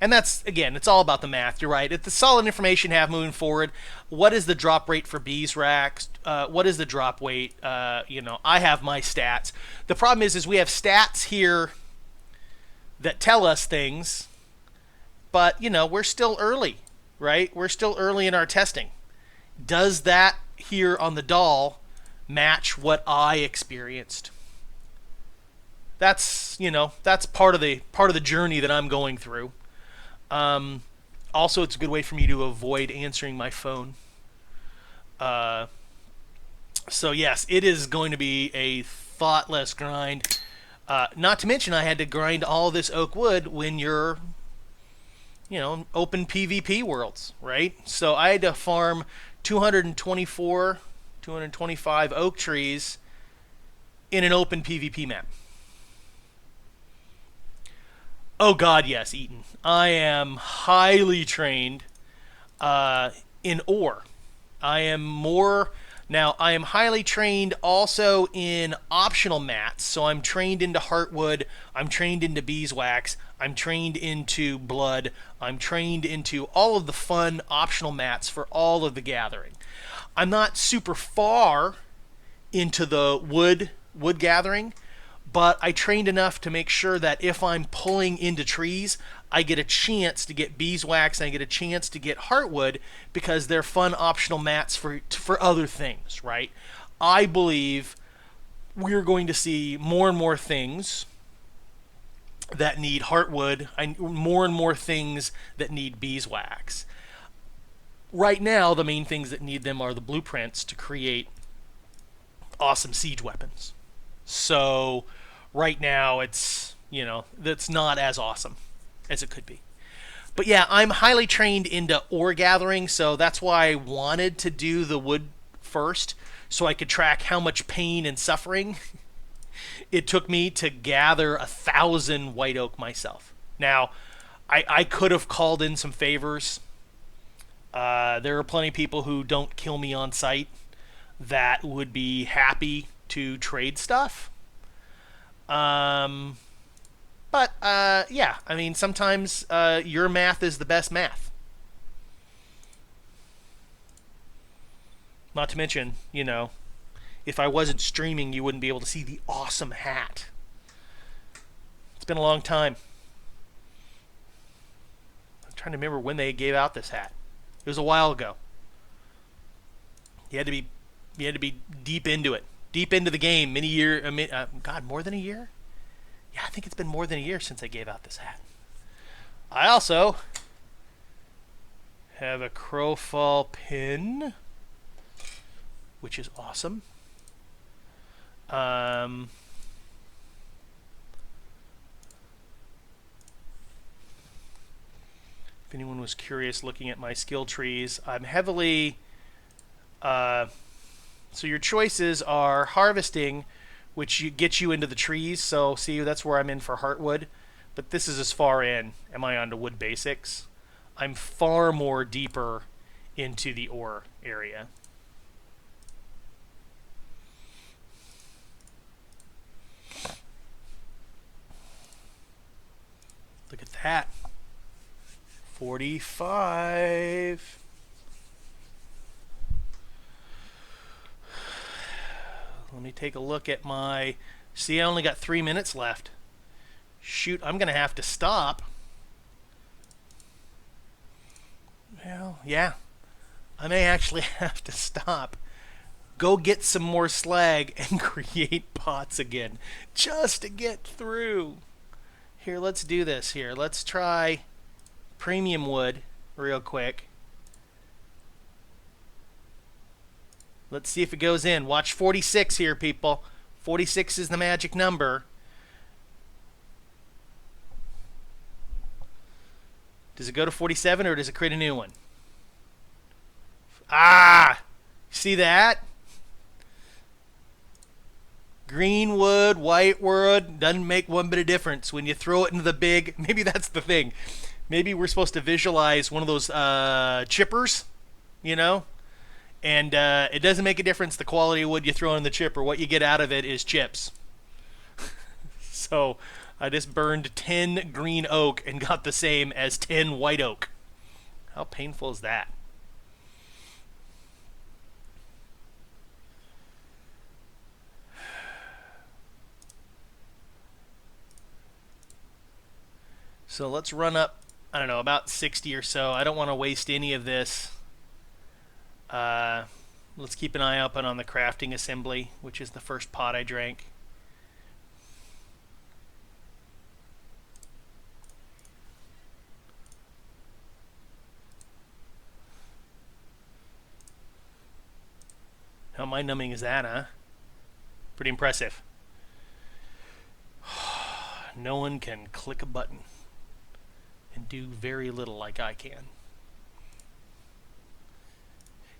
And that's, again, it's all about the math. You're right. If the solid information you have moving forward, what is the drop rate for beeswax? What is the drop weight? I have my stats. The problem is we have stats here that tell us things, but we're still early, right? We're still early in our testing. Does that here on the doll match what I experienced? That's part of the journey that I'm going through. Also, it's a good way for me to avoid answering my phone. Uh, so yes, it is going to be a thoughtless grind. Not to mention, I had to grind all this oak wood when you're, open PvP worlds, right? So I had to farm 224, 225 oak trees in an open PvP map. Oh God, yes, Eaton. I am highly trained in ore. I am more now. I am highly trained also in optional mats. So I'm trained into heartwood. I'm trained into beeswax. I'm trained into blood. I'm trained into all of the fun optional mats for all of the gathering. I'm not super far into the wood gathering, but I trained enough to make sure that if I'm pulling into trees, I get a chance to get beeswax and I get a chance to get heartwood because they're fun optional mats for other things, right? I believe we're going to see more and more things that need heartwood, more and more things that need beeswax. Right now, the main things that need them are the blueprints to create awesome siege weapons. So right now that's not as awesome as it could be. But yeah, I'm highly trained into ore gathering, so that's why I wanted to do the wood first, so I could track how much pain and suffering it took me to gather 1,000 white oak myself. Now, I could have called in some favors. There are plenty of people who don't kill me on sight that would be happy to trade stuff. Yeah, I mean, sometimes your math is the best math. Not to mention, if I wasn't streaming, you wouldn't be able to see the awesome hat. It's been a long time. I'm trying to remember when they gave out this hat. It was a while ago. You had to be deep into it, deep into the game. God, more than a year. Yeah, I think it's been more than a year since I gave out this hat. I also have a Crowfall pin, which is awesome. If anyone was curious looking at my skill trees, I'm heavily... so your choices are harvesting, which gets you into the trees. So see, that's where I'm in for heartwood. But this is as far in am I onto wood basics. I'm far more deeper into the ore area. Look at that. 45. Let me take a look at my... See, I only got 3 minutes left. Shoot, I'm going to have to stop. Well, yeah. I may actually have to stop. Go get some more slag and create pots again. Just to get through. Here, let's do this here. Let's try premium wood real quick. Let's see if it goes in. Watch 46 here, people. 46 is the magic number. Does it go to 47 or does it create a new one? Ah! See that? Green wood, white wood, doesn't make one bit of difference when you throw it into the big... Maybe that's the thing. Maybe we're supposed to visualize one of those chippers, and it doesn't make a difference the quality of wood you throw in the chipper. What you get out of it is chips. So I just burned 10 green oak and got the same as 10 white oak. How painful is that? So let's run up, I don't know, about 60 or so. I don't want to waste any of this. Let's keep an eye open on the crafting assembly, which is the first pot I drank. How mind-numbing is that, huh? Pretty impressive. No one can click a button and do very little like I can.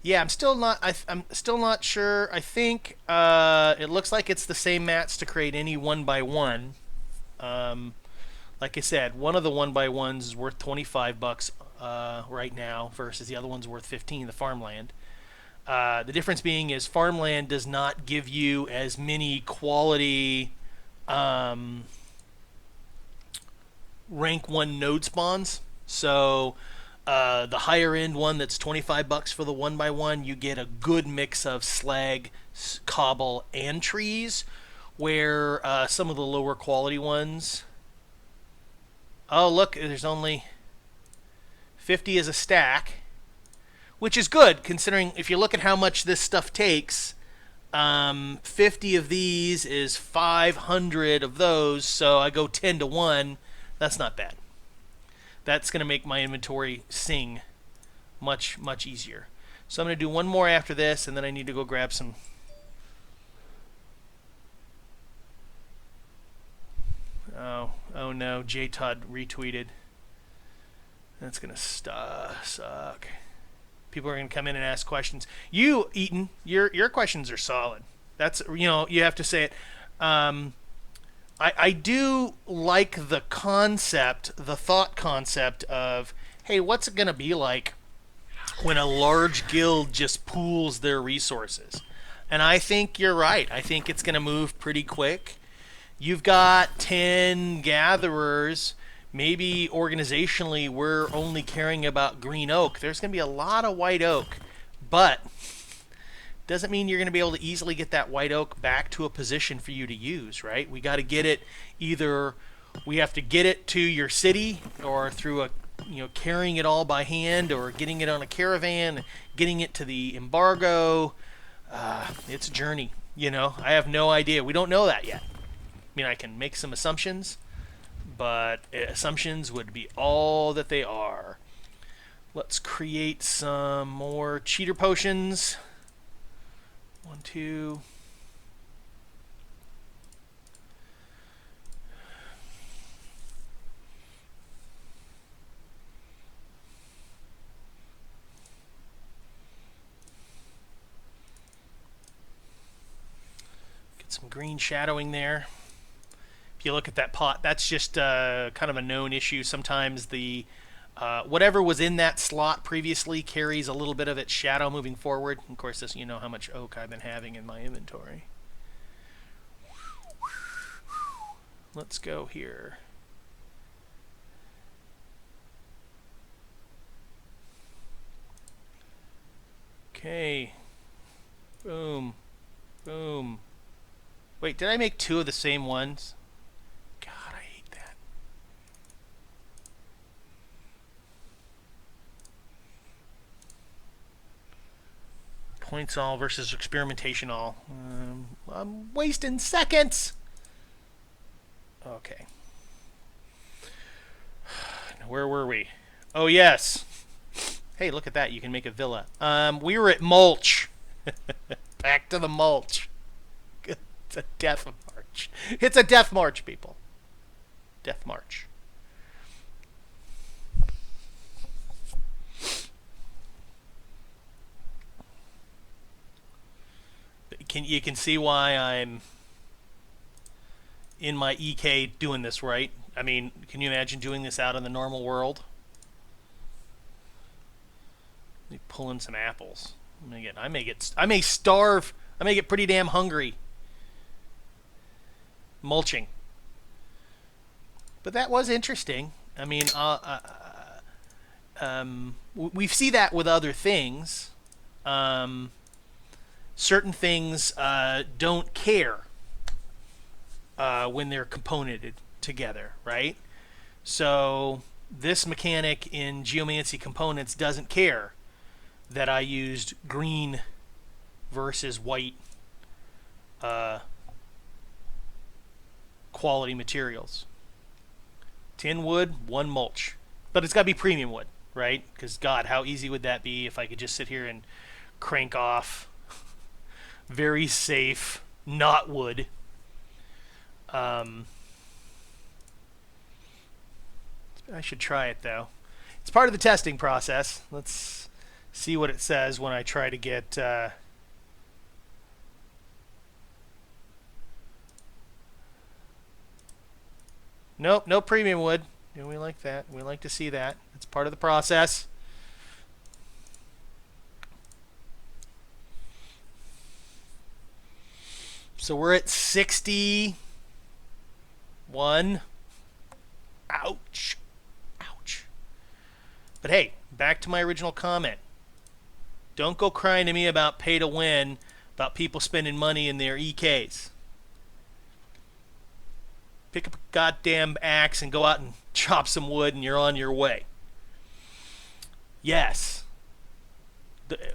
Yeah, I'm still not. I'm still not sure. I think it looks like it's the same mats to create any 1x1. Um, like I said, one of the 1x1s is worth $25 right now, versus the other one's worth 15. The farmland. The difference being is farmland does not give you as many quality rank 1 node spawns. So the higher end one that's $25 for the 1x1, you get a good mix of slag, cobble, and trees. Where some of the lower quality ones. Oh, look, there's only 50 as a stack, which is good considering if you look at how much this stuff takes. 50 of these is 500 of those, so I go 10 to 1. That's not bad. That's going to make my inventory sing much, much easier. So I'm going to do one more after this, and then I need to go grab some. Oh no, J-Todd retweeted. That's going to suck. People are going to come in and ask questions. You, Eaton, your questions are solid. That's, you have to say it. I do like the concept, the thought concept of, hey, what's it going to be like when a large guild just pools their resources? And I think you're right. I think it's going to move pretty quick. You've got 10 gatherers. Maybe organizationally we're only caring about green oak. There's going to be a lot of white oak, but doesn't mean you're going to be able to easily get that white oak back to a position for you to use, right? We got to get it either we have to get it to your city or through carrying it all by hand or getting it on a caravan, getting it to the embargo. It's a journey, I have no idea. We don't know that yet. I mean, I can make some assumptions, but assumptions would be all that they are. Let's create some more cheater potions. 1, 2. Get some green shadowing there. If you look at that pot, that's just kind of a known issue. Sometimes the whatever was in that slot previously carries a little bit of its shadow moving forward. Of course, this, how much oak I've been having in my inventory. Let's go here. Okay. Boom. Boom. Wait, did I make 2 of the same ones? God, I hate that. Points all versus experimentation all. I'm wasting seconds. Okay. Where were we? Oh, yes. Hey, look at that. You can make a villa. We were at Mulch. Back to the Mulch. It's a death march. It's a death march, people. Death march. You can see why I'm in my EK doing this, right? I mean, can you imagine doing this out in the normal world? Pulling some apples. I may starve. I may get pretty damn hungry. Mulching. But that was interesting. I mean, we see that with other things. Um, Certain things don't care when they're componented together, right? So this mechanic in Geomancy Components doesn't care that I used green versus white uh, quality materials. Tin wood, one mulch. But it's got to be premium wood, right? Because, God, how easy would that be if I could just sit here and crank off very safe, not wood. Um, I should try it, though. It's part of the testing process. Let's see what it says when I try to get... Nope, no premium wood. Yeah, we like that. We like to see that. It's part of the process. So we're at 61. Ouch. Ouch. But hey, back to my original comment. Don't go crying to me about pay to win, about people spending money in their EKs. Pick up a goddamn axe and go out and chop some wood and you're on your way. Yes.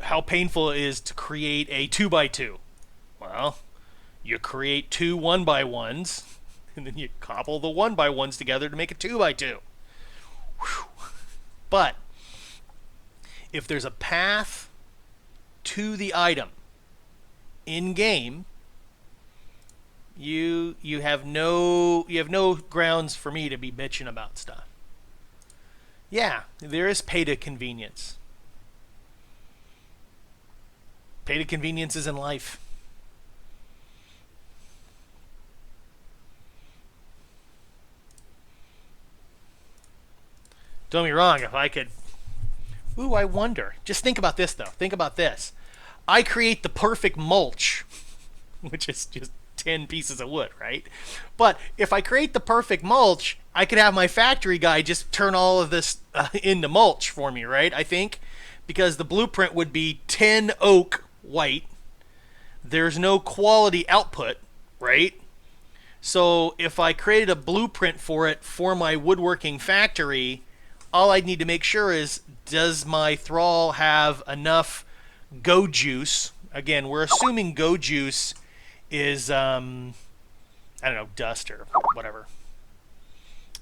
How painful it is to create a 2x2. Well, you create two 1x1s and then you cobble the 1x1s together to make a 2x2. Whew. But if there's a path to the item in game, you have no grounds for me to be bitching about stuff. Yeah, there is pay to convenience. Pay to conveniences in life. Don't get me wrong, if I could... Ooh, I wonder. Just think about this, though. Think about this. I create the perfect mulch, which is just 10 pieces of wood, right? But if I create the perfect mulch, I could have my factory guy just turn all of this into mulch for me, right? I think. Because the blueprint would be 10 oak white. There's no quality output, right? So if I created a blueprint for it for my woodworking factory, all I'd need to make sure is, does my thrall have enough go juice? Again, we're assuming go juice is, I don't know, dust or whatever.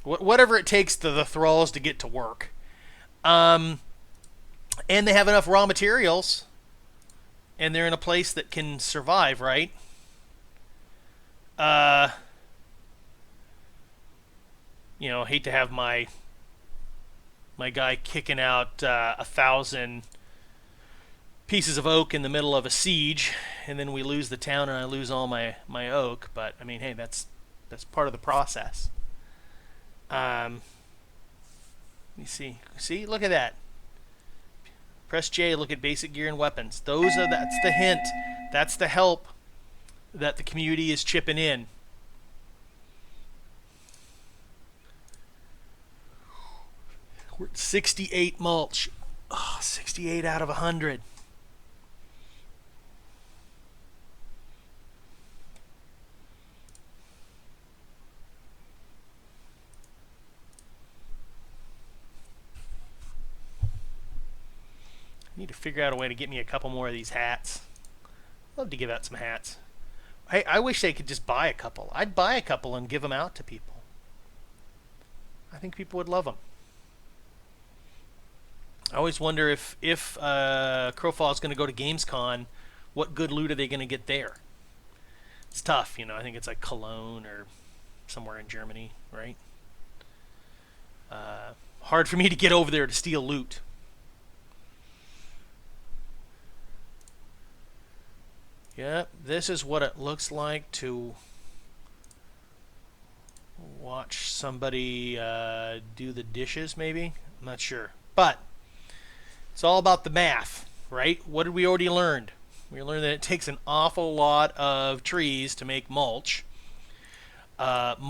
Whatever it takes to the thralls to get to work. And they have enough raw materials, and they're in a place that can survive, right? Hate to have my guy kicking out 1,000 pieces of oak in the middle of a siege, and then we lose the town and I lose all my oak. But I mean, hey, that's part of the process. Let me see. See, look at that. Press J. Look at basic gear and weapons. That's the hint. That's the help that the community is chipping in. We're at 68 mulch. Oh, 68 out of 100. I need to figure out a way to get me a couple more of these hats. Love to give out some hats. Hey, I wish they could just buy a couple. I'd buy a couple and give them out to people. I think people would love them. I always wonder if Crowfall is going to go to Gamescom, what good loot are they going to get there? It's tough, I think it's like Cologne or somewhere in Germany, right? Hard for me to get over there to steal loot. Yep, this is what it looks like to watch somebody do the dishes, maybe? I'm not sure. But it's all about the math, right? What did we already learn? We learned that it takes an awful lot of trees to make mulch. Mulch